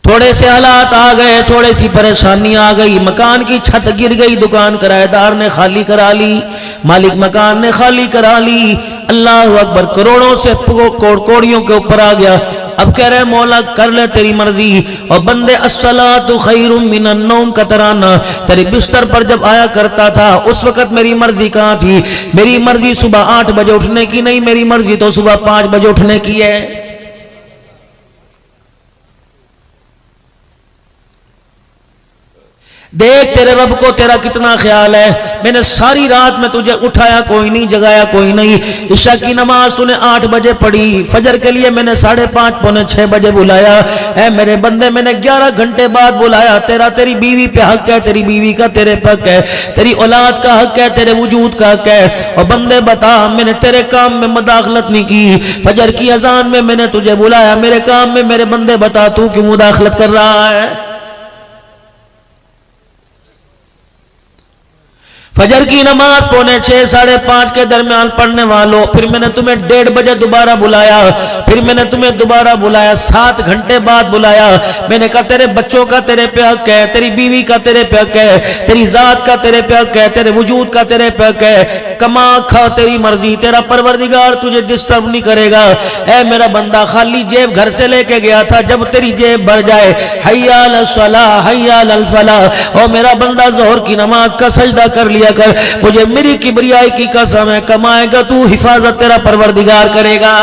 थोड़े से हालात आ गए, थोड़ी सी परेशानी आ गई, मकान की छत गिर गई, दुकान किराएदार ने खाली करा ली, मालिक मकान ने खाली करा ली। अल्लाह अकबर, करोड़ों से कोड़ियों के ऊपर आ गया। अब कह रहे मौला कर ले तेरी मर्जी। और बंदे अस्सलातु खैरुम मिनन नौम का तराना तेरे बिस्तर पर जब आया करता था, उस वक्त मेरी मर्जी कहाँ थी? मेरी मर्जी सुबह 8 बजे उठने की नहीं, मेरी मर्जी तो सुबह 5 बजे उठने की है। देख तेरे रब को तेरा कितना ख्याल है। मैंने सारी रात में तुझे उठाया कोई नहीं, जगाया कोई नहीं। इशा की नमाज तूने 8 बजे पढ़ी, फजर के लिए मैंने 5:30 पौने 6 बजे बुलाया। ऐ मेरे बंदे मैंने 11 घंटे बाद बुलाया। तेरी बीवी पे हक है, तेरी बीवी का तेरे पे हक है, तेरी औलाद का हक है, तेरे वजूद का हक है। और बंदे बता, मैंने तेरे काम में मुदाखलत नहीं की। फजर की अजान में मैंने तुझे बुलाया, मेरे काम में मेरे बंदे बता तू क्यों मुदाखलत कर रहा है? फजर की नमाज पौने 6 साढ़े 5 के दरमियान पढ़ने वालों, फिर मैंने तुम्हें 1:30 बजे दोबारा बुलाया, फिर मैंने तुम्हें दोबारा बुलाया, 7 घंटे बाद बुलाया। मैंने कहा तेरे बच्चों का तेरे पे हक है, तेरी बीवी का तेरे पे हक है, तेरी जात का तेरे पे हक है, तेरे वजूद का तेरे पे हक है। कमा खा तेरी मर्जी, तेरा परवरदिगार तुझे डिस्टर्ब नहीं करेगा। ऐ मेरा बंदा, खाली जेब घर से लेके गया था, जब तेरी जेब भर जाए हय्या अल सलाह हय्या अल फलाह। और मेरा बंदा जोहर की नमाज का सजदा कर लिया कर, मुझे मेरी किबरियाई की कसम है, कमाएगा तू, हिफाजत तेरा परवरदिगार करेगा।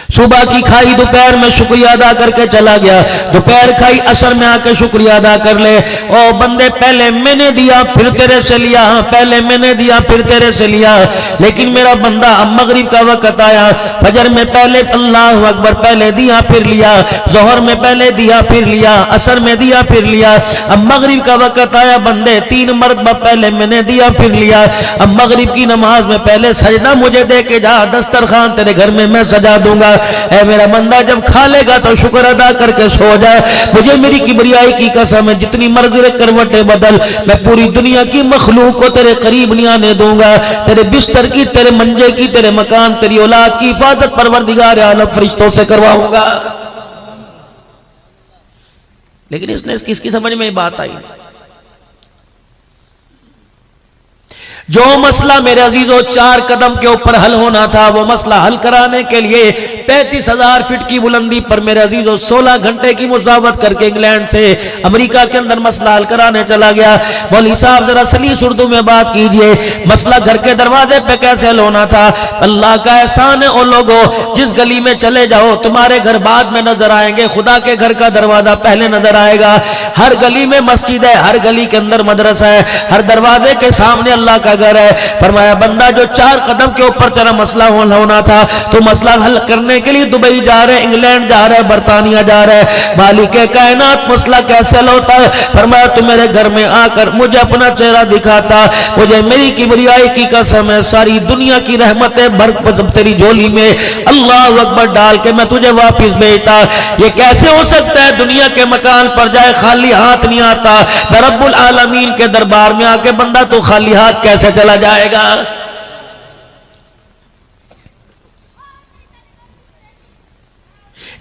सुबह की खाई दोपहर में शुक्रिया अदा करके चला गया, दोपहर खाई असर में आके शुक्रिया अदा कर ले। ओ बंदे, पहले मैंने दिया फिर तेरे से लिया, पहले मैंने दिया फिर तेरे से लिया। लेकिन मेरा बंदा, अब मगरिब का वक्त आया, फजर में पहले अल्लाह अकबर पहले दिया फिर लिया, जोहर में पहले दिया फिर लिया, असर में दिया फिर लिया। अब मगरिब का वक्त आया बंदे, 3 मरतबा पहले मैंने दिया फिर लिया। अब मगरिब की नमाज में पहले सजदा मुझे दे के जा, दस्तरखान तेरे घर में मैं सजा दूंगा। ऐ मेरा बंदा, जब खा लेगा तो शुक्र अदा करके सो जाए। मुझे मेरी किबरियाई की कसम है, जितनी मर्जी करवटें बदल, मैं पूरी दुनिया की मखलूक को तेरे करीब नहीं आने दूंगा। तेरे बिस्तर की, तेरे मंजे की, तेरे मकान, तेरी औलाद की हिफाजत परवरदिगार आलम फरिश्तों से करवाऊंगा। लेकिन इसने किसकी समझ में बात आई? जो मसला मेरे अजीजों 4 कदम के ऊपर हल होना था, वो मसला हल कराने के लिए 35,000 फीट की बुलंदी पर मेरे अजीजों 16 घंटे की मुसावत करके इंग्लैंड से अमेरिका के अंदर मसला हल कराने चला गया। मौलवी साहब जरा सलीस उर्दू में बात कीजिए, मसला घर के दरवाजे पे कैसे हल होना था? अल्लाह का एहसान है, ओ लोगों, जिस गली में चले जाओ तुम्हारे घर बाद में नजर आएंगे, खुदा के घर का दरवाजा पहले नजर आएगा। हर गली में मस्जिद है, हर गली के अंदर मदरसा है, हर दरवाजे के सामने अल्लाह का घर है। फरमाया बंदा, जो 4 कदम के ऊपर तेरा मसला होना था, तो मसला हल करने के लिए दुबई जा रहे, इंग्लैंड जा रहे, बरतानिया जा रहे, मालिक कायनात मसला कैसे हल होता है? फरमाया तू मेरे घर में आकर मुझे अपना चेहरा दिखाता, मुझे मेरी किबरियाई की कसम है, सारी दुनिया की रहमतें भर तेरी झोली में अल्लाह अकबर डाल के मैं तुझे वापिस भेजता। ये कैसे हो सकता है? दुनिया के मकान पर जाए खाली हाथ नहीं आता, रब्बुल आलमीन के दरबार में आके बंदा तो खाली हाथ कैसे चला जाएगा?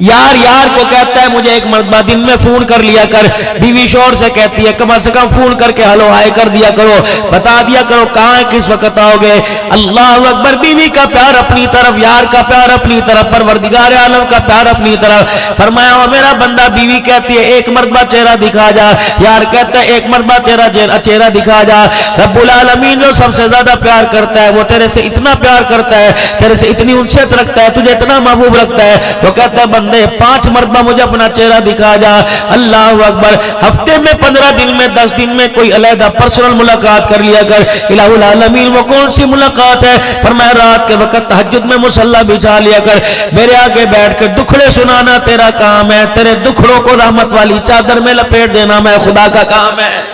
यार यार को कहता है मुझे एक मरतबा दिन में फोन कर लिया कर, बीवी शोर से कहती है कम से कम फोन करके हेलो हाय कर दिया करो, बता दिया करो कहाँ है, किस वक्त आओगे। अल्लाह अकबर, बीवी का प्यार अपनी तरफ, यार का प्यार अपनी तरफ, परवरदिगार आलम का प्यार अपनी तरफ। फरमाया ओ मेरा बंदा, बीवी कहती है एक मरतबा चेहरा दिखा जा, यार कहता है एक मरतबा तेरा चेहरा दिखा जा। रब्बुल आलमीन जो सबसे ज्यादा प्यार करता है, वो तेरे से इतना प्यार करता है, तेरे से इतनी उल्फत रखता है, तुझे इतना महबूब रखता है, वो कहता है 5 मरतबा मुझे अपना चेहरा दिखा जा। अल्लाह अकबर, हफ्ते में 15 दिन में 10 दिन में कोई अलहदा पर्सनल मुलाकात कर लिया कर। इलाहुल आलमीन, वो कौन सी मुलाकात है? फरमाया रात के वक्त तहज्जुद में मुसल्ला बिछा लिया कर, मेरे आगे बैठ कर दुखड़े सुनाना तेरा काम है, तेरे दुखड़ों को रहमत वाली चादर में लपेट देना मैं खुदा का काम है।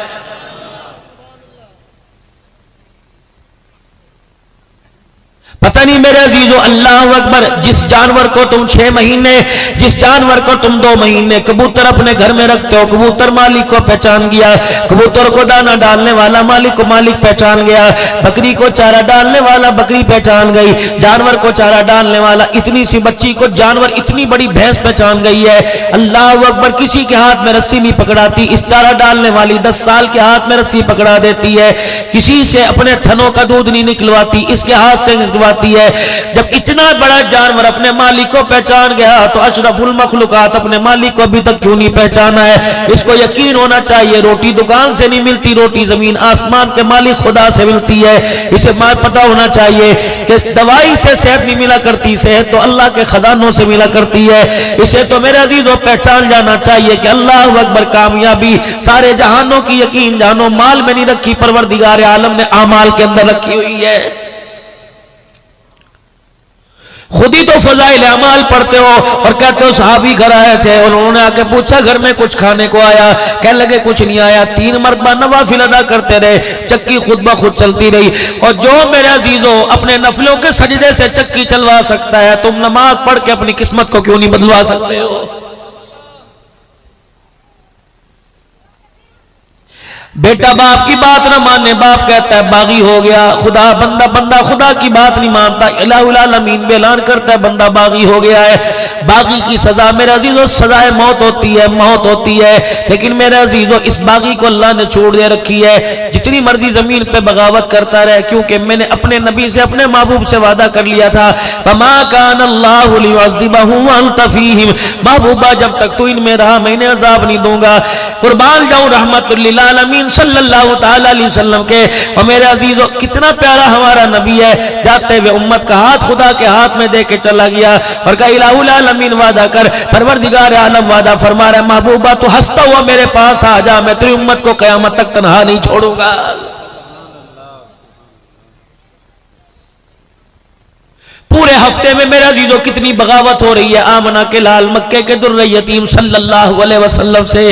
पता नहीं मेरे अजीजों, अल्लाह अकबर, जिस जानवर को तुम 6 महीने, जिस जानवर को तुम 2 महीने कबूतर अपने घर में रखते हो, कबूतर मालिक को पहचान गया, कबूतर को दाना डालने वाला मालिक को मालिक पहचान गया, बकरी को चारा डालने वाला बकरी पहचान गई, जानवर को चारा डालने वाला, इतनी सी बच्ची को जानवर, इतनी बड़ी भैंस पहचान गई है। अल्लाह अकबर, किसी के हाथ में रस्सी नहीं पकड़ाती, इस चारा डालने वाली 10 साल के हाथ में रस्सी पकड़ा देती है, किसी से अपने थनों का दूध नहीं निकलवाती, इसके हाथ से निकलवाती है। जब इतना बड़ा जानवर अपने मालिक को पहचान गया तो अशरफुल मखलूकात अपने मालिक को अभी तक क्यों नहीं पहचाना है? इसको यकीन होना चाहिए रोटी दुकान से नहीं मिलती, रोटी जमीन आसमान के मालिक खुदा से मिलती है। इसे पता होना चाहिए कि दवाई से सेहत नहीं मिला करती, सेहत तो अल्लाह के खजानों से मिला करती है। इसे तो मेरे अजीजों पहचान जाना चाहिए कि अल्लाह अकबर, कामयाबी सारे जहानों की यकीन जानो माल में नहीं रखी, परवरदिगार आलम ने आमाल के अंदर रखी हुई है। खुद ही तो फजाइल अमाल पढ़ते हो और कहते हो सहाबी घर आए थे और उन्होंने आके पूछा घर में कुछ खाने को आया, कहने लगे कुछ नहीं आया, 3 मरतबा नवाफिल अदा करते रहे, चक्की खुद ब खुद चलती रही। और जो मेरे अजीजों अपने नफलों के सजदे से चक्की चलवा सकता है, तुम नमाज पढ़ के अपनी किस्मत को क्यों नहीं बदलवा सकते हो? बेटा बाप की बात ना माने, बाप कहता है बागी हो गया, खुदा बंदा खुदा की बात नहीं मानता, इलाहुल आलमीन में ऐलान करता है बंदा बागी हो गया है। बागी की सजा मेरे अजीजों सजाए मौत होती है, मौत होती है। लेकिन मेरे अजीजों इस बागी को अल्लाह ने छोड़ दे रखी है, जितनी मर्जी जमीन पे बगावत करता रहे, क्योंकि मैंने अपने नबी से, अपने महबूब से वादा कर लिया था, वमा कान अल्लाहु लियुअज़्ज़िबहुम व अंत फीहिम, महबूबा जब तक तू इनमें रहा मैं इन्हें अज़ाब नहीं दूंगा। कुर्बान जाऊं रहमतुल लिल आलमीन सल्लल्लाहु तआला अलैहि वसल्लम के। और मेरे अजीजों कितना प्यारा हमारा नबी है, जाते हुए उम्मत का हाथ खुदा के हाथ में दे के चला गया और कहा इलाहुल आलमीन वादा कर, परवरदिगार आलम वादा फरमा रहा है महबूबा तू हंसता हुआ मेरे पास आ जा, मैं तेरी उम्मत को क़यामत तक तन्हा नहीं छोड़ूंगा। पूरे हफ्ते में मेरे अजीजों कितनी बगावत हो रही है आमना के लाल मक्के के दुर्रे यतीम सल्लल्लाहु अलैहि वसल्लम से।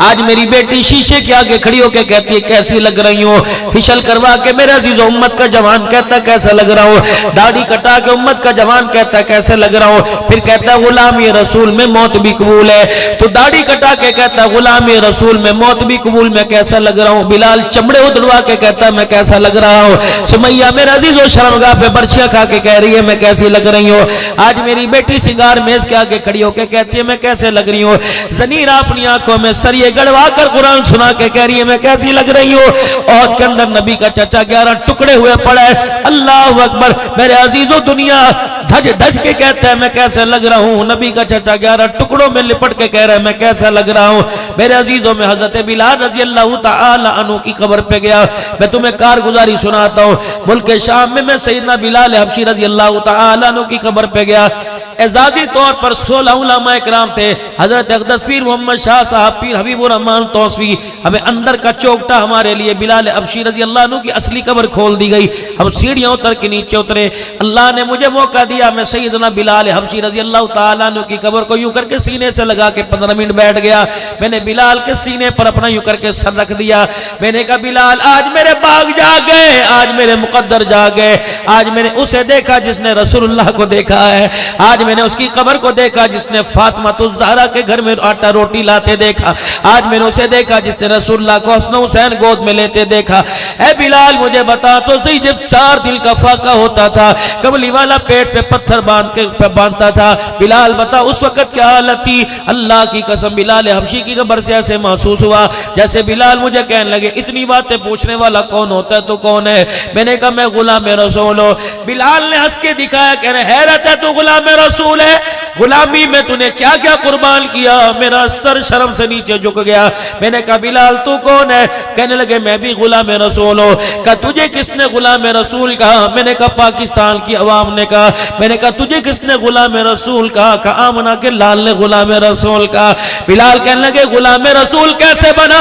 आज मेरी बेटी शीशे के आगे खड़ी होकर कहती है कैसी लग रही हो, फिशल करवा के मेरे अजीजों उम्मत का जवान कहता कैसा लग रहा हूँ, दाढ़ी कटा के उम्मत का जवान कहता कैसे लग रहा हूँ, फिर कहता गुलाम ये रसूल में मौत भी कबूल है, तो दाढ़ी कटा के कहता गुलाम ये रसूल में मौत भी कबूल, मैं कैसा लग रहा हूँ। बिलाल चमड़े उधड़वा के कहता मैं कैसा लग रहा हूँ। सुमैया मेरे अजीजों शर्मगाह पे बर्छियां खा के कह रही है मैं कैसी लग रही हो। आज मेरी बेटी सिंगार मेज के आगे खड़ी होकर कहती है मैं कैसे लग रही हूँ। ज़नीरा अपनी आंखों में सरिये गड़वा कर कुरान सुना के कह रही है मैं कैसी लग रही हूँ। औद के अंदर नबी का चचा 11 टुकड़े हुए पड़ा है। अल्लाह अकबर मेरे अजीजों दुनिया धज धज के कहता है मैं कैसे लग रहा हूँ। नबी का चचा 11 टुकड़ों में लिपट के कह रहा है मैं कैसा लग रहा हूँ। मेरे अजीजों में हजरत बिलाल रजी अल्लाह तआला अन्हु की खबर पे गया। मैं तुम्हें कारगुजारी सुनाता हूँ। मुल्क शाम में मैं सैयदना बिलाल हबशी रजी अल्लाह तआला अन्हु की खबर पे गया। एजाजी तौर पर 16 उलमा इकराम थे। हजरत अक़दस पीर मोहम्मद शाह साहब, पीर हबीबुर रहमान तौसवी, हमें अंदर का चौकटा हमारे लिए बिलाल हबशी रजी अल्लाह अन्हु की असली कब्र खोल दी गई। हम सीढ़ियां उतर के नीचे उतरे। अल्लाह ने मुझे मौका दिया, मैं सैयदना बिलाल हबशी रजी अल्लाह तआला अन्हु की कब्र को यूं करके सीने से लगा के 15 मिनट बैठ गया। मैंने बिलाल के सीने पर अपना यूं करके सर रख दिया। मैंने कहा बिलाल आज मेरे बाग जाग गए, आज मेरे मुकद्दर जाग गए। आज मैंने उसे देखा जिसने रसूलुल्लाह को देखा है। आज मैंने उसकी कब्र को देखा जिसने फातिमा तुज़ ज़हरा के घर में आटा रोटी लाते देखा। आज मैंने उसे देखा जिसने रसूलुल्लाह को हसन हुसैन गोद में लेते देखा। ऐ बिलाल मुझे बता तो सही, जब 4 दिल का फाका होता था, कमली वाला पेट पे पत्थर बांधता था, बिलाल बता उस वक्त क्या हालत थी। अल्लाह की कसम बिलाल हबशी की कब्र से ऐसे महसूस हुआ जैसे बिलाल मुझे कहने लगे इतनी बातें पूछने वाला कौन होता है तो कौन है। मैंने कहा मैं गुलाम रसूल हूं। बिलाल ने हंस के दिखाया, कह रहे हैरत है तू गुलाम रसूल है, गुलामी में तूने क्या क्या कुर्बान किया। मेरा सर शर्म से नीचे झुक गया। मैंने कहा बिलाल तू कौन है। कहने लगे मैं भी गुलाम रसूल हूं। कहा तुझे किसने गुलाम रसूल कहा। मैंने कहा पाकिस्तान की अवाम ने कहा। मैंने कहा तुझे किसने गुलाम रसूल कहा। कहा आमना के लाल ने गुलाम रसूल कहा। बिलाल कहने लगे गुलाम रसूल कैसे बना।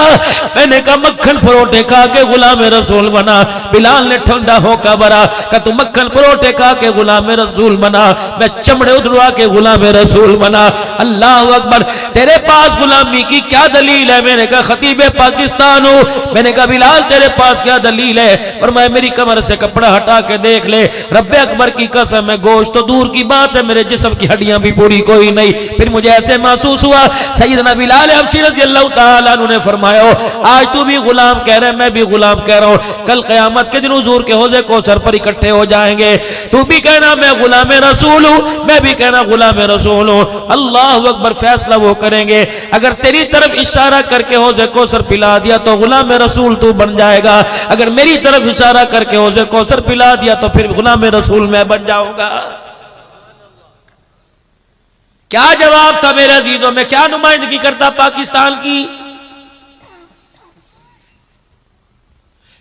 मैंने कहा मक्खन परोठे खा के गुलाम रसूल बना। बिलाल ने ठंडा होकर बरा, कहा तू मक्खन परोठे खा के गुलाम रसूल बना, मैं चमड़े उधड़वा के गुलाम गुलाम रसूल बना। अल्लाह अकबर। तेरे पास गुलामी की क्या दलील है? मैंने कहा खतीब पाकिस्तान हूँ। मैंने कहा बिलाल तेरे पास क्या दलील है? और मैं मेरी कमर से कपड़ा हटा के देख ले, रब्बे अकबर की कसम है, गोश्त तो दूर की बात है, मेरे जिस्म की हड्डियां भी पूरी कोई नहीं। फिर मुझे ऐसे महसूस हुआ, सैयदना बिलाल हबशी रज़ी अल्लाह ताला अन्हु ने फरमाया, आज तू भी गुलाम कह रहा है, मैं भी गुलाम कह रहा हूँ, कल क़यामत के दिन हुजूर के हौज़े कौसर पर इकट्ठे हो जाएंगे। तू भी कहना मैं गुलाम रसूल हूँ, मैं भी कहना गुलाम रसूल हूँ। अल्लाह अकबर। फैसला वो करेंगे, अगर तेरी तरफ इशारा करके हौज़े कौसर पिला दिया तो गुलाम रसूल तू बन जाएगा, अगर मेरी तरफ इशारा करके हौज़े कौसर पिला दिया तो फिर गुलाम रसूल मैं बन जाऊंगा। क्या जवाब था मेरे अजीजों में? क्या नुमाइंदगी करता पाकिस्तान की?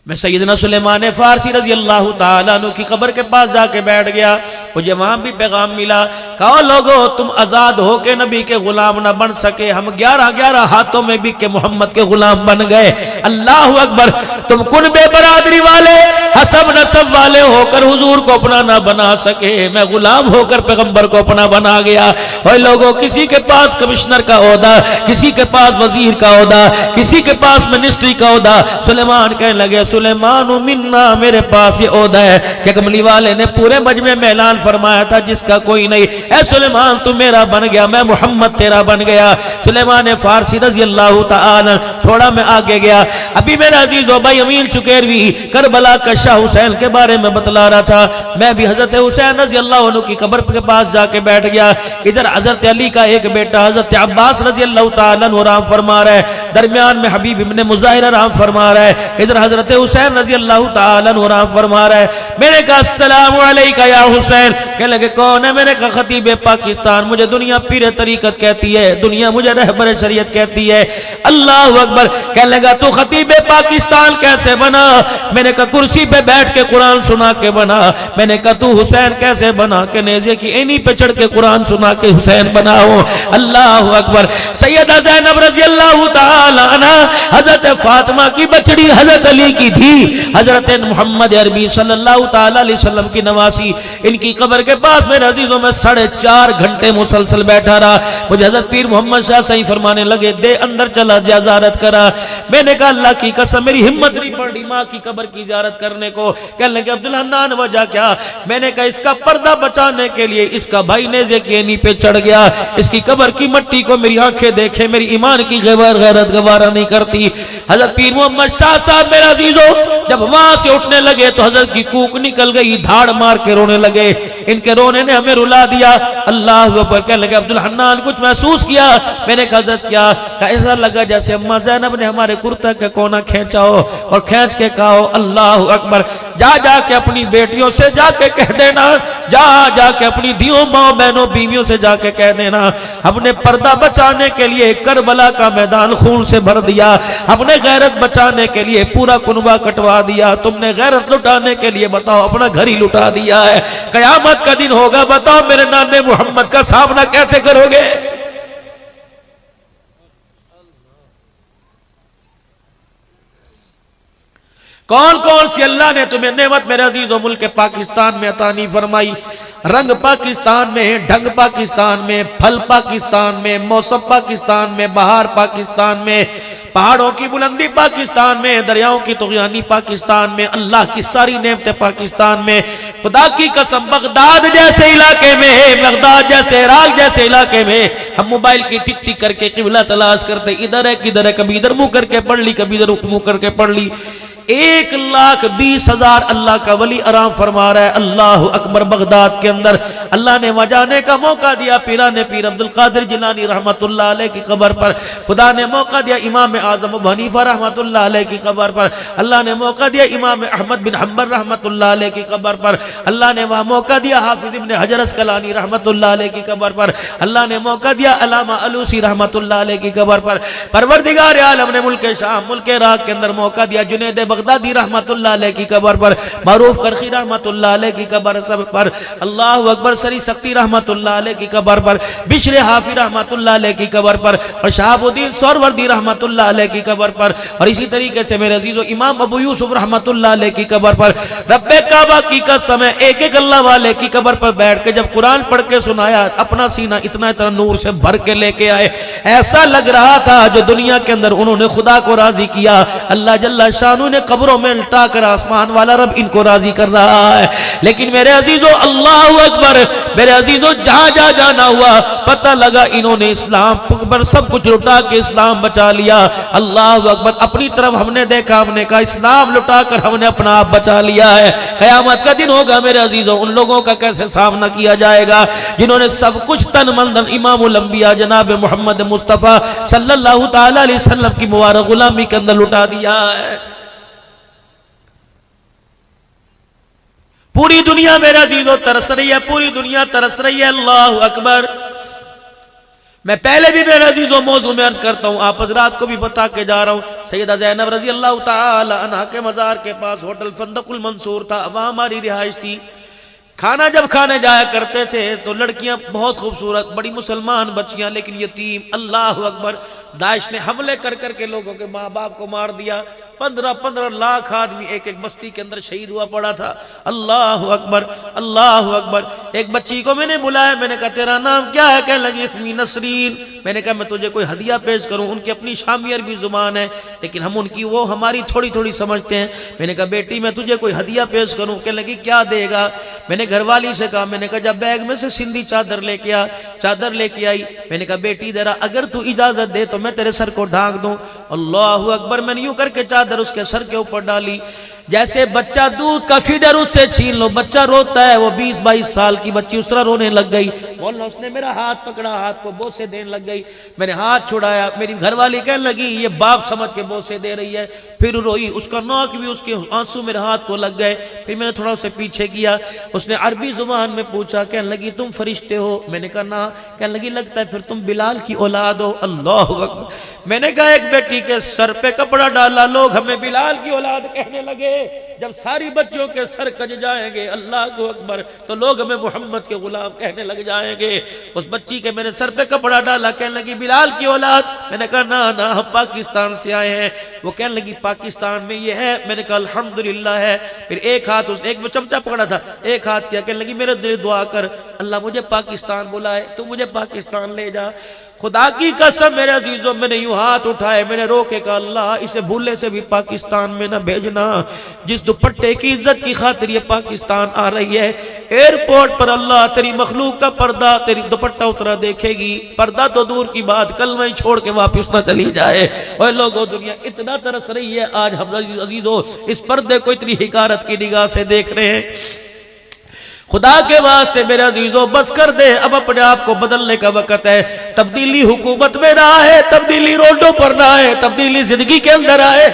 मैं सैयदना सुलेमान फारसी रजी अल्लाह ताला अन्हु की कब्र के पास जाके बैठ गया। मुझे वहां भी पैगाम मिला, कहो लोगो तुम आजाद हो के नबी के गुलाम ना बन सके, हम 11-11 हाथों में भी के मोहम्मद के गुलाम बन गए। अल्लाह अकबर। तुम कुनबे बरादरी वाले, हसब नसब वाले होकर हुजूर को अपना ना बना सके, मैं गुलाम होकर पैगंबर को अपना बना गया। और लोगों किसी के पास कमिश्नर का ओहदा, किसी के पास वजीर का ओहदा, किसी के पास मिनिस्ट्री का ओहदा। सुलेमान कहने लगे, सुलेमान मिन्ना, मेरे पास ये ओहदा है कि कमली वाले ने पूरे मजमे में ऐलान फरमाया था जिसका कोई नहीं। ऐ सुलेमान तू मेरा बन गया, मैं मोहम्मद तेरा बन गया। सुलेमान फारसी रजी अल्लाह ताला। थोड़ा मैं आगे गया, अभी मेरा अजीज भाई अमीन चुकेरवी करबला का शाह हुसैन के बारे में बतला रहा था। मैं भी हजरत हुसैन रजी अल्लाह अन्हु की कब्र के पास जाके बैठ गया। इधर हजरत अली का एक बेटा हजरत अब्बास रजी अल्लाह ताला अन्हु आराम फरमा रहा है, दरमियान में हबीब इब्ने मुज़ाहिर आराम फरमा रहा है, इधर हजरत हुसैन रजी अल्लाह ताला अन्हु आराम फरमा रहा है। मैंने कहा अस्सलामु अलैका या हुसैन। कहने लगे कौन है? मैंने कहा खतीब पाकिस्तान, मुझे दुनिया पीर तरीकत कहती है, दुनिया मुझे रहबर शरीयत कहती है। अल्लाह अकबर। कहने लगा तू खतीब पाकिस्तान कैसे बना? मैंने कहा कुर्सी पे बैठ के कुरान सुना के बना। मैंने कहा तू हुसैन कैसे बना? के नेज़े की एनी पे चढ़ के कुरान सुना के हुसैन बना हो। अल्लाह अकबर। सैयदा ज़ैनब रज़ी अल्लाह ताला अन्हा हजरत फातिमा की बचड़ी हजरत अली की थी, हजरत मोहम्मद अरबी सल्लल्लाहु ताला अलैहि वसल्लम की नवासी। इनकी कब्र के पास मेरे अजीजों में 4.5 घंटे मुसलसल बैठा रहा। मुझे हजरत पीर मोहम्मद शाह सही फरमाने लगे, दे अंदर चला जा ज़ियारत करा। मैंने कहा अल्लाह की कसम मेरी हिम्मत नहीं पड़ रही माँ की कब्र की ज़ियारत करने को। कहने लगे अब्दुल हन्नान वजह क्या? मैंने कहा इसका पर्दा बचाने के लिए इसका भाई नेज़े की एनी पे चढ़ गया, इसकी कब्र की मट्टी को मेरी आंखें देखे, मेरी ईमान की गैरत गवारा नहीं करती। हजरत पीर मोहम्मद शाह साहब मेरा अजीजों जब वहां से उठने लगे तो हजरत की कूक निकल गई, धाड़ मार के रोने लगे। इनके रोने ने हमें रुला दिया। अल्लाह अकबर। कहने लगे अब्दुल हन्नान कुछ महसूस किया? मैंने कहा हजरत क्या? ऐसा लगा जैसे अम्मा ज़ैनब ने हमारे कुर्ता का कोना खींचा हो और खींच के कहा हो अल्लाह अकबर। जा जाके अपनी बेटियों से जाके कह देना, जा जाके अपनी धियों माँ बहनों बीवियों से जाके कह देना, अपने पर्दा बचाने के लिए करबला का मैदान खून से भर दिया, अपने गैरत बचाने के लिए पूरा कुनबा कटवा दिया, तुमने गैरत लुटाने के लिए बताओ अपना घर ही लुटा दिया है। कयामत का दिन होगा, बताओ मेरे नाने मोहम्मद का सामना कैसे करोगे? कौन कौन सी अल्लाह ने तुम्हें नेमत मेरे अजीजों मुल्क पाकिस्तान में अता नहीं फरमाई? रंग पाकिस्तान में, ढंग पाकिस्तान में, फल पाकिस्तान में, मौसम पाकिस्तान में, बहार पाकिस्तान में, पहाड़ों की बुलंदी पाकिस्तान में, दरियाओं की तुग़यानी पाकिस्तान में, अल्लाह की सारी नेमतें पाकिस्तान में। खुदा की कसम बगदाद जैसे इलाके में, बगदाद जैसे इराक जैसे इलाके में हम मोबाइल की टिक टिक करके किबला तलाश करते, इधर है किधर है, कभी इधर मुंह करके पढ़ ली, कभी इधर मुंह करके पढ़ ली। 1,20,000 अल्लाह का वली आराम फरमा रहा है। अल्लाह अकबर। बगदाद के अंदर अल्लाह ने वहाँ जाने का मौका दिया पीराने पीर अब्दुल कादिर जिलानी रहमतुल्लाह अलैह की कब्र पर। खुदा ने मौका दिया इमाम आज़म अबू हनीफा रहमतुल्लाह अलैह की कब्र पर। अल्लाह ने मौका दिया इमाम अहमद बिन हंबल रहमतुल्लाह अलैह की कब्र पर। अल्लाह ने वहाँ मौका दिया हाफिज इब्न हजर अस्कलानी रहमतुल्लाह अलैह की कब्र पर। अल्लाह ने मौका दिया अल्लामा अलूसी रहमतुल्लाह अलैह की कब्र पर। परवरदिगार आलम ने मुल्क शाम, मुल्क इराक के अंदर मौका दिया जुनैद बगदादी रहमतुल्लाह अलैह की कब्र पर, मारूफ करखी रहमतुल्लाह अलैह की कब्र पर, अल्लाह अकबर सरी सख्ती रहमतुल्लाह अलैह की कब्र पर, बिश्र हाफी रहमतुल्लाह अलैह की कब्र पर, और शहाबुद्दीन सोहरवर्दी रहमतुल्लाह अलैह की कब्र पर, और इसी तरीके से मेरे अजीजों इमाम अबू यूसुफ रहमतुल्लाह अलैह की कब्र पर। रब्बे काबा की कसम है, एक एक अल्लाह वाले की कब्र पर बैठ के जब कुरान पढ़ के सुनाया, अपना सीना इतना इतना नूर से भर के लेके आए, ऐसा लग रहा था जो दुनिया के अंदर उन्होंने खुदा को राजी किया, अल्लाह जल्ला शानू ने कब्रों में लटा कर आसमान वाला रब इनको राजी कर रहा है। लेकिन मेरे अजीजों अल्लाह अकबर, मेरे अजीजों जहां जहां जाना हुआ पता लगा इन्होंने इस्लाम पर सब कुछ लुटा के इस्लाम बचा लिया। अल्लाह अकबर, अपनी तरफ हमने देखा, हमने कहा इस्लाम लुटा कर हमने अपना आप बचा लिया है। क़यामत का दिन होगा मेरे अजीजों, उन लोगों का कैसे सामना किया जाएगा जिन्होंने सब कुछ तन मन धन इमामुल अंबिया जनाब मोहम्मद मुस्तफ़ा सल्लल्लाहु ताला अलैहि वसल्लम की मुबारक गुलामी के अंदर लुटा दिया है। पूरी दुनिया मेरा अजीजों तरस रही है, पूरी दुनिया तरस रही है। अल्लाह अकबर। मैं पहले भी मेरे अजीजों मौजू में अर्ज करता हूं, आप हजरात को भी बता के जा रहा हूं, सैयदा ज़ैनब रज़ी अल्लाह ताला अन्हा के मज़ार के पास होटल फंदकुल मंसूर था, वहां हमारी रिहाइश थी। खाना जब खाने जाया करते थे तो लड़कियां बहुत खूबसूरत, बड़ी मुसलमान बच्चियां, लेकिन यतीम। अल्लाह अकबर, दाइश ने हमले कर करके लोगों के माँ बाप को मार दिया। 15-15 लाख आदमी एक एक बस्ती के अंदर शहीद हुआ पड़ा था। अल्लाह अकबर, अल्लाह अकबर। एक बच्ची को मैंने बुलाया, मैंने कहा तेरा नाम क्या है? कहने लगी इसमी नसरीन। मैंने कहा मैं तुझे कोई हदिया पेश करूं? उनकी अपनी शामी अरबी जुबान है, लेकिन हम उनकी वो हमारी थोड़ी थोड़ी समझते हैं। मैंने कहा बेटी मैं तुझे कोई हदिया पेश करूं? कहने लगी क्या देगा? मैंने घरवाली से कहा, मैंने कहा जब बैग में से सिंधी चादर लेके आ। चादर लेके आई। मैंने कहा बेटी जरा अगर तू इजाजत दे तो मैं तेरे सर को ढांक दूं। अल्लाह अकबर। मैंने यूं करके चादर उसके सर के ऊपर डाली, जैसे बच्चा दूध का फीडर उससे छीन लो, बच्चा रोता है, वो 20-22 साल की बच्ची उस तरह रोने लग गई। बोलना उसने मेरा हाथ पकड़ा, हाथ को बोसे देने लग गई। मैंने हाथ छुड़ाया, मेरी घरवाली कहने लगी ये बाप समझ के बोसे दे रही है। फिर रोई, उसका नाक भी, उसके आंसू मेरे हाथ को लग गए। फिर मैंने थोड़ा उसे पीछे किया, उसने अरबी जुबान में पूछा, कहने लगी तुम फरिश्ते हो? मैंने कहा ना। कहने लगी लगता है फिर तुम बिलाल की औलाद हो। अल्लाह अकबर। मैंने कहा एक बेटी के सर पे कपड़ा डाला, लोग हमें बिलाल की औलाद कहने लगे। जब सारी बच्चियों के सर कज जाएंगे अल्लाह को अकबर, तो लोग हमें मोहम्मद के गुलाम कहने लग जाएंगे। उस बच्ची के मैंने सर पे कपड़ा डाला, कहने लगी बिलाल की औलाद। मैंने कहा ना ना हम पाकिस्तान से आए हैं। वो कहने लगी पाकिस्तान में ये है? मैंने कहा अल्हम्दुलिल्लाह है। फिर एक हाथ उसने, एक में चमचा पकड़ा था, एक हाथ किया, कहने लगी मेरे दिल दुआ कर अल्लाह मुझे पाकिस्तान बुलाए, तू मुझे पाकिस्तान ले जा। खुदा की कसम मेरे अजीजों, मैंने यूं हाथ उठाए, मैंने रो के कहा अल्लाह इसे भूले से भी पाकिस्तान में ना भेजना। जिस दुपट्टे की इज्जत की खातिर ये पाकिस्तान आ रही है, एयरपोर्ट पर अल्लाह तेरी मखलूक का पर्दा, तेरी दुपट्टा उतरा देखेगी। पर्दा तो दूर की बात, कल वहीं छोड़ के वापिस ना चली जाए। और लोगों दुनिया इतना तरस रही है, आज हम अजीजों इस पर्दे को इतनी हिकारत की निगाह से देख रहे हैं। खुदा के वास्ते मेरे अजीजों बस कर दे, अब अपने आप को बदलने का वक्त है। तब्दीली हुकूमत में ना आए, तब्दीली रोडों पर ना आए, तब्दीली जिंदगी के अंदर आए।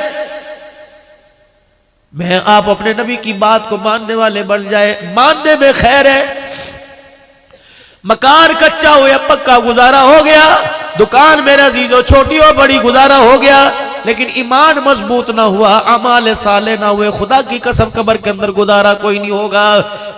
मैं आप अपने नबी की बात को मानने वाले बन जाए, मानने में खैर है। मकान कच्चा हो या पक्का गुजारा हो गया, दुकान मेरे अजीजों छोटी हो बड़ी गुजारा हो गया, लेकिन ईमान मजबूत ना हुआ, अमाल साले ना हुए, खुदा की कसम कब्र के अंदर गुजारा कोई नहीं होगा।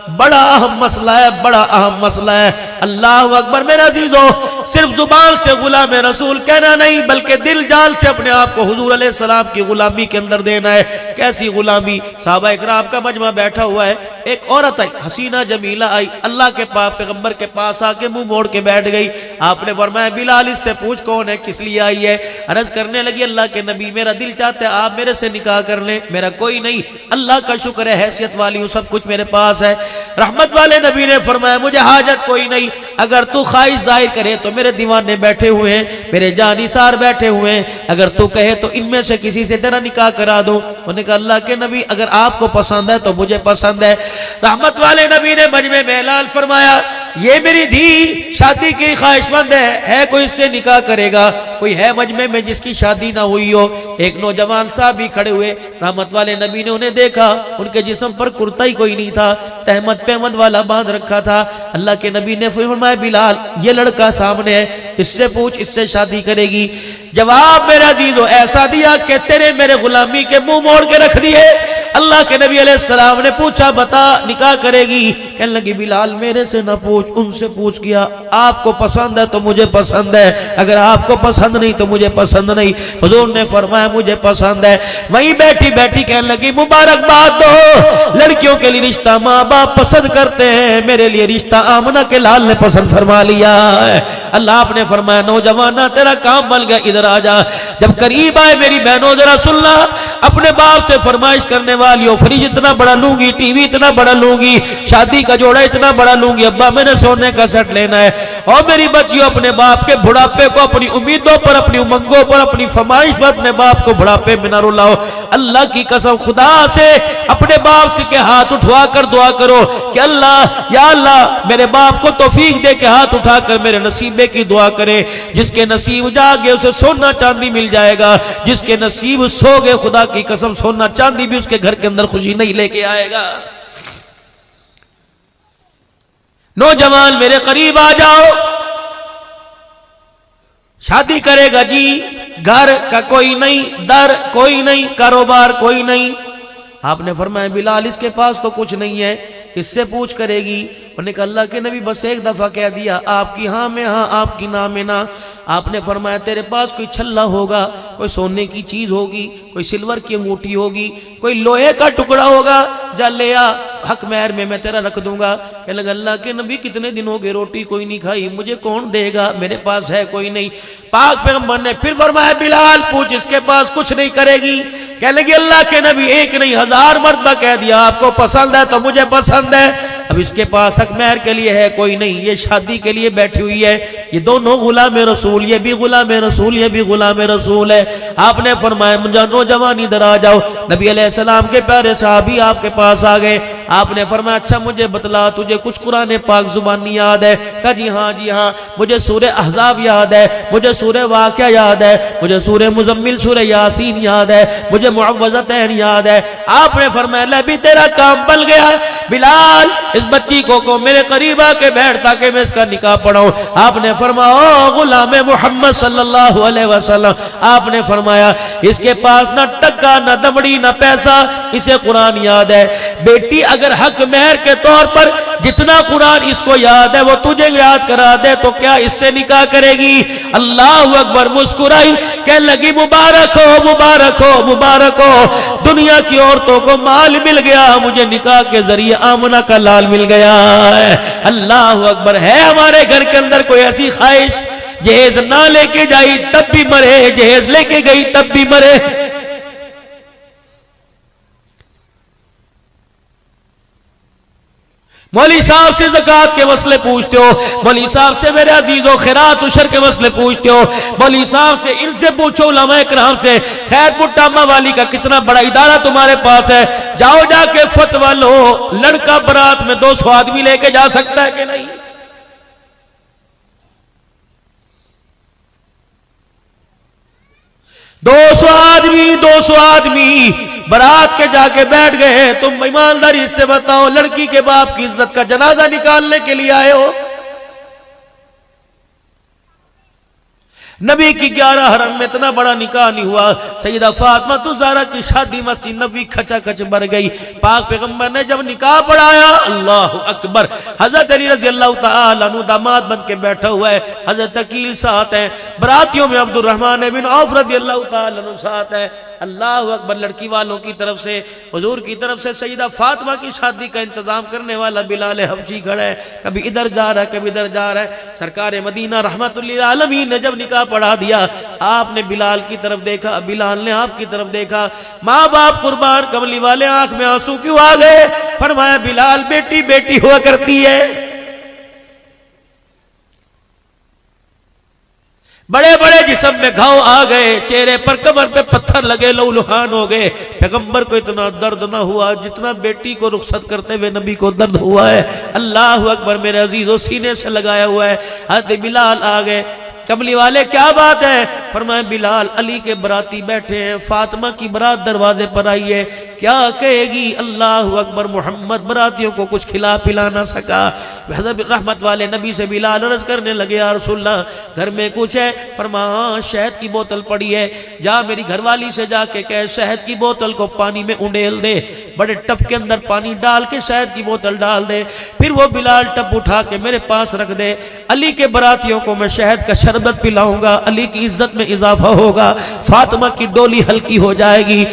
बड़ा अहम मसला है, बड़ा अहम मसला है। अल्लाह अकबर। मेरे अजीजों सिर्फ जुबान से गुलाम रसूल कहना नहीं, बल्कि दिल जान से अपने आप को हुजूर अलैहिस्सलाम की गुलामी के अंदर देना है। कैसी गुलामी? साहबा इकराम का मजमा बैठा हुआ है, एक औरत आई, हसीना जमीला आई, अल्लाह के पास पैगंबर के पास आके मुंह मोड़ के बैठ गई। आपने फरमाया बिलाल इससे पूछ कौन है, किस लिए आई है? अर्ज करने लगी अल्लाह के नबी मेरा दिल चाहता है आप मेरे से निकाह कर लें, मेरा कोई नहीं, अल्लाह का शुक्र है हैसियत वाली हूं, सब कुछ मेरे पास है। रहमत वाले नबी ने फरमाया मुझे हाजत कोई नहीं, अगर तू ख्वाहिश जाहिर करे तो मेरे दीवाने बैठे हुए हैं, मेरे जानिसार बैठे हुए हैं, अगर तू कहे तो इनमें से किसी से तेरा निकाह करा दो। उन्होंने कहा अल्लाह के नबी अगर आपको पसंद है तो मुझे पसंद है। रहमत वाले नबी ने मजमे में ऐलान फरमाया ये मेरी धी शादी की ख्वाहिशमंद है कोई इससे निकाह करेगा? कोई है मजमे में जिसकी शादी ना हुई हो? एक नौजवान साहब भी खड़े हुए, रहमत वाले नबी ने उन्हें देखा, उनके जिस्म पर कुर्ता ही कोई नहीं था, तहमद पेमद वाला बांध रखा था। अल्लाह के नबी ने फरमाया बिलाल ये लड़का सामने है, इससे पूछ, इससे शादी करेगी। जवाब मेरे अजीजों ऐसा दिया कि तेरे मेरे गुलामी के मुंह मोड़ के रख दिए। अल्लाह के नबी अलैहिस्सलाम ने पूछा बता निकाह करेगी? कहने लगी बिलाल मेरे से ना पूछ, उनसे पूछ किया। आपको पसंद है तो मुझे पसंद है, अगर आपको पसंद नहीं तो मुझे पसंद नहीं। हुजूर ने फरमाया मुझे पसंद है। वहीं बैठी बैठी कहने लगी मुबारकबाद दो, लड़कियों के लिए रिश्ता माँ बाप पसंद करते हैं, मेरे लिए रिश्ता आमना के लाल ने पसंद फरमा लिया है। अल्लाह आपने फरमाया नौजवाना तेरा काम बन गया, इधर आ जा। जब करीब आए मेरी बहनों जरा सुनना, अपने बाप से फरमाइश करने वाली हो, फ्रिज इतना बड़ा लूंगी, टीवी इतना बड़ा लूंगी, शादी का जोड़ा इतना बड़ा लूंगी, अब्बा मैंने सोने का सेट लेना है। और मेरी बच्चियों अपने बाप के बुढ़ापे को अपनी उम्मीदों पर, अपनी उमंगों पर, अपनी फरमाइश पर अपने बाप को बुढ़ापे में न रुलाओ। अल्लाह की कसम खुदा से अपने बाप से के हाथ उठवा कर दुआ करो कि अल्लाह या अल्लाह मेरे बाप को तौफीक दे के हाथ उठाकर मेरे नसीबे की दुआ करे। जिसके नसीब जागे उसे सोना चांदी मिल जाएगा, जिसके नसीब सो गए खुदा की कसम सोना चांदी भी उसके घर के अंदर खुशी नहीं लेके आएगा। नौजवान मेरे करीब आ जाओ, शादी करेगा जी, घर का कोई नहीं, दर कोई नहीं, कारोबार कोई नहीं। आपने फरमाया बिलाल इसके पास तो कुछ नहीं है, इससे पूछ करेगी? उन्होंने कहा अल्लाह के नबी बस एक दफा कह दिया, आपकी हाँ में हाँ, आपकी ना में ना। आपने फरमाया तेरे पास कोई छल्ला होगा, कोई सोने की चीज होगी, कोई सिल्वर की अंगूठी होगी, कोई लोहे का टुकड़ा होगा, जा ले आ, हक महर में मैं तेरा रख दूंगा। कहने लगा अल्लाह के नबी कितने दिन हो गए रोटी कोई नहीं खाई, मुझे कौन देगा, मेरे पास है कोई नहीं। पाक पैगंबर ने फिर फरमाया बिलाल पूछ इसके पास कुछ नहीं करेगी? कहने लगी अल्लाह के नबी एक नहीं 1000 मर्तबा कह दिया आपको पसंद है तो मुझे पसंद है। अब इसके पास हक महर के लिए है कोई नहीं, ये शादी के लिए बैठी हुई है, ये दोनों गुलाम रसूल, ये भी गुलाम रसूल, ये भी गुलाम रसूल है। आपने फरमाया मुझे नौजवान इधर आ जाओ। नबी अलैहिस्सलाम के प्यारे साहबी आपके पास आ गए। आपने फरमाया अच्छा मुझे बतला तुझे कुछ कुरान पाक जुबानी याद है? कहा जी हाँ, मुझे सूरह अहज़ाब याद है, मुझे सूरह वाक़िया याद है, मुझे सूरह मुज़म्मिल सूरह यासीन याद है, मुझे मुअव्वज़तैन याद है। आपने फरमाया ले भी तेरा काम बन गया। बिलाल इस बच्ची को मेरे करीब आके बैठ ताकि मैं इसका निकाह पढ़ाऊं। आपने फरमाया ओ गुलाम मोहम्मद सल्लल्लाहु अलैहि वसल्लम, आपने फरमाया इसके पास न टक्का न दमड़ी न पैसा, इसे कुरान याद है। बेटी अगर हक महर के तौर पर जितना कुरान इसको याद है वो तुझे याद करा दे तो क्या इससे निकाह करेगी? अल्लाहु अकबर। मुस्कुराई, कहने लगी मुबारक हो मुबारक हो मुबारक हो, दुनिया की औरतों को माल मिल गया, मुझे निकाह के जरिए आमना का लाल मिल गया है। अल्लाहु अकबर। है हमारे घर के अंदर कोई ऐसी ख्वाहिश जहेज ना लेके जाई तब भी मरे, जहेज लेके गई तब भी मरे? मौली साहब से ज़कात के मसले पूछते हो, मौली साहब से मेरे अजीजों खैरात उशर के मसले पूछते हो, मौली साहब से इनसे पूछो, उलमाए किराम से, खैरपुर टामा वाली का कितना बड़ा इदारा तुम्हारे पास है, जाओ जाके फतवा लो, लड़का बारात में 200 आदमी लेके जा सकता है कि नहीं? दो सौ आदमी बारात के जाके बैठ गए हैं। तुम ईमानदारी से बताओ लड़की के बाप की इज्जत का जनाजा निकालने के लिए आए हो? नबी की 11 हरम में इतना बड़ा निकाह नहीं हुआ। सैयदा फातिमा तो ज़हरा की शादी मस्जिद नबी खचाखच भर गई। पाक पैगंबर ने जब निकाह पढ़ाया, अल्लाह अकबर, हजरत अली रज़ी अल्लाह तआला अन्हु दामाद बन के बैठा हुआ है, हजरत अकील साथ है, बरातियों में अब्दुर्रहमान बिन औफ रज़ी अल्लाह तआला अन्हु साथ है। अल्लाह अकबर। लड़की वालों की तरफ से, हुजूर की तरफ से सैयदा फातिमा की शादी का इंतजाम करने वाला बिलाल हबशी खड़ा है, कभी इधर जा रहा है कभी इधर जा रहा है। सरकार मदीना रहमतुल लिल आलमीन ने जब निकाह पढ़ा दिया, आपने बिलाल की तरफ देखा, बिलाल ने आपकी तरफ देखा। माँ बाप कुर्बान, कमली वाले आंख में आंसू क्यों आ गए? फरमाया बिलाल बेटी बेटी हुआ करती है। बड़े बड़े जिस्म में घाव आ गए, चेहरे पर कमर पे पत्थर लगे, लहूलुहान हो गए। पैगंबर को इतना दर्द ना हुआ जितना बेटी को रुखसत करते हुए नबी को दर्द हुआ है। अल्लाह अकबर। मेरे अजीजों सीने से लगाया हुआ है। हज़रत बिलाल आ गए। कमली वाले क्या बात है? फरमाया बिलाल अली के बराती बैठे हैं, फातिमा की बरात दरवाजे पर आई है, क्या कहेगी? अल्लाह अकबर। मोहम्मद बरातियों को कुछ खिला पिला ना सका। हज़रत रहमत वाले नबी से बिलाल अर्ज करने लगे, या रसूलल्लाह घर में कुछ है? फरमाया शहद की बोतल पड़ी है, जा मेरी घरवाली से जाके कह शहद की बोतल को पानी में उंडेल दे, बड़े टप के अंदर पानी डाल के शहद की बोतल डाल दे, फिर वो बिलाल टप उठा के मेरे पास रख दे। अली के बरातियों को मैं शहद का शरबत पिलाऊंगा, अली की इज्जत में इजाफा होगा, फातिमा की डोली हल्की हो जाएगी।